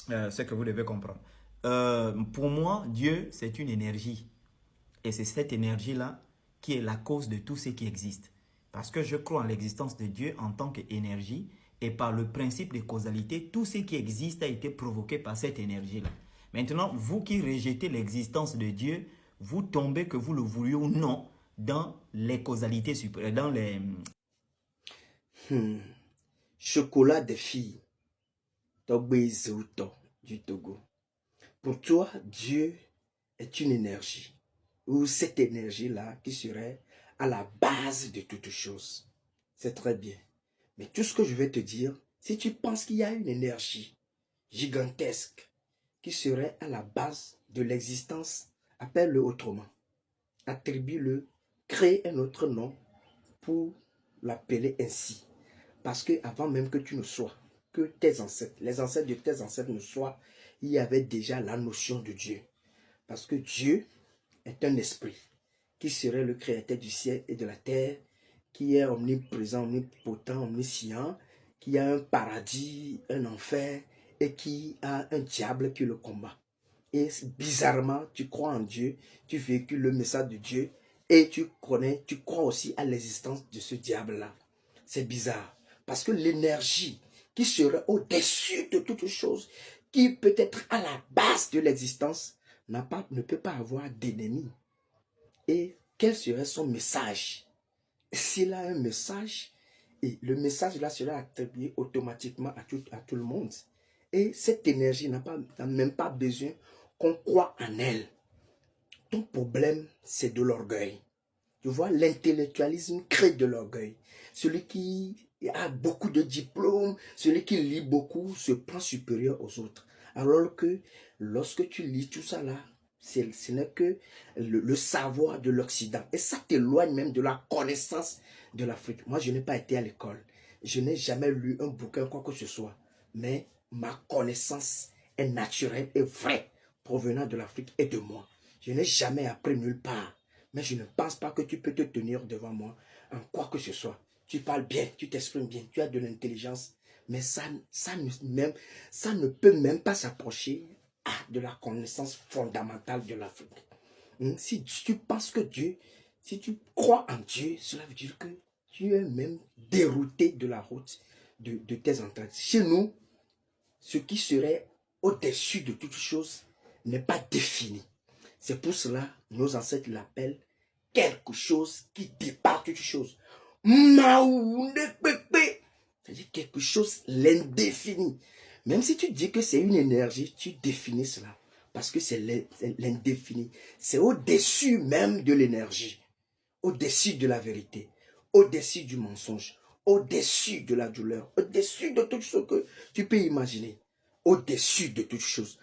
ce que vous devez comprendre. Pour moi, Dieu, c'est une énergie. Et c'est cette énergie-là qui est la cause de tout ce qui existe. Parce que je crois en l'existence de Dieu en tant qu'énergie. Et par le principe de causalité, tout ce qui existe a été provoqué par cette énergie-là. Maintenant, vous qui rejetez l'existence de Dieu, vous tombez, que vous le vouliez ou non, dans les causalités supérieures, dans les... Hmm. Chocolat des filles, Togbe Zeuto du Togo. Pour toi, Dieu est une énergie, ou cette énergie-là qui serait à la base de toutes choses. C'est très bien. Mais tout ce que je vais te dire, si tu penses qu'il y a une énergie gigantesque qui serait à la base de l'existence, appelle-le autrement. Attribue-le, crée un autre nom pour l'appeler ainsi. Parce que avant même que tu ne sois, que tes ancêtres, les ancêtres de tes ancêtres ne soient, il y avait déjà la notion de Dieu. Parce que Dieu est un esprit qui serait le créateur du ciel et de la terre, qui est omniprésent, omnipotent, omniscient, qui a un paradis, un enfer, et qui a un diable qui le combat. Et bizarrement, tu crois en Dieu, tu véhicules le message de Dieu, et tu crois aussi à l'existence de ce diable-là. C'est bizarre. Parce que l'énergie qui serait au-dessus de toute chose, qui peut être à la base de l'existence, ne peut pas avoir d'ennemi. Et quel serait son message? S'il a un message, et le message là sera attribué automatiquement à tout le monde. Et cette énergie n'a même pas besoin qu'on croit en elle. Ton problème, c'est de l'orgueil. Tu vois, l'intellectualisme crée de l'orgueil. Celui qui a beaucoup de diplômes, celui qui lit beaucoup, se prend supérieur aux autres. Alors que lorsque tu lis tout ça là, ce n'est que le savoir de l'Occident. Et ça t'éloigne même de la connaissance de l'Afrique. Moi, je n'ai pas été à l'école. Je n'ai jamais lu un bouquin, quoi que ce soit. Mais ma connaissance est naturelle et vraie, provenant de l'Afrique et de moi. Je n'ai jamais appris nulle part. Mais je ne pense pas que tu peux te tenir devant moi en quoi que ce soit. Tu parles bien, tu t'exprimes bien, tu as de l'intelligence. Mais ça ne peut même pas s'approcher de la connaissance fondamentale de l'Afrique. Si tu penses que Dieu, si tu crois en Dieu, cela veut dire que tu es même dérouté de la route de tes entrailles. Chez nous, ce qui serait au-dessus de toute chose n'est pas défini. C'est pour cela que nos ancêtres l'appellent quelque chose qui dépasse toute chose. C'est-à-dire quelque chose l'indéfini. Même si tu dis que c'est une énergie, tu définis cela. Parce que c'est l'indéfini. C'est au-dessus même de l'énergie. Au-dessus de la vérité. Au-dessus du mensonge. Au-dessus de la douleur. Au-dessus de tout ce que tu peux imaginer. Au-dessus de toute chose.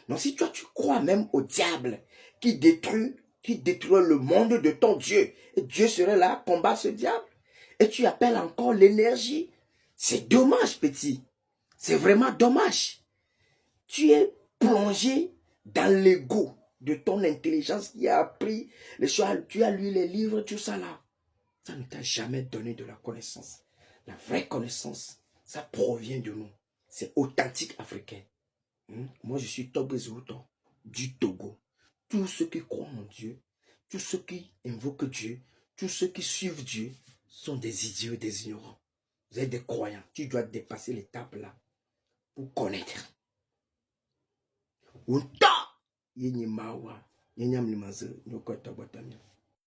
Donc si toi tu crois même au diable qui détruit le monde de ton Dieu, et Dieu serait là à combattre ce diable, et tu appelles encore l'énergie, c'est dommage, petit. C'est vraiment dommage. Tu es plongé dans l'ego de ton intelligence qui a appris les choses, tu as lu les livres, tout ça là. Ça ne t'a jamais donné de la connaissance. La vraie connaissance, ça provient de nous. C'est authentique africain. Moi, je suis Togbe Zouto du Togo. Tous ceux qui croient en Dieu, tous ceux qui invoquent Dieu, tous ceux qui suivent Dieu sont des idiots et des ignorants. Vous êtes des croyants. Tu dois dépasser l'étape là pour connaître. Unta! Yenye mawa. Yenyam limaze. Nyoko tabotami.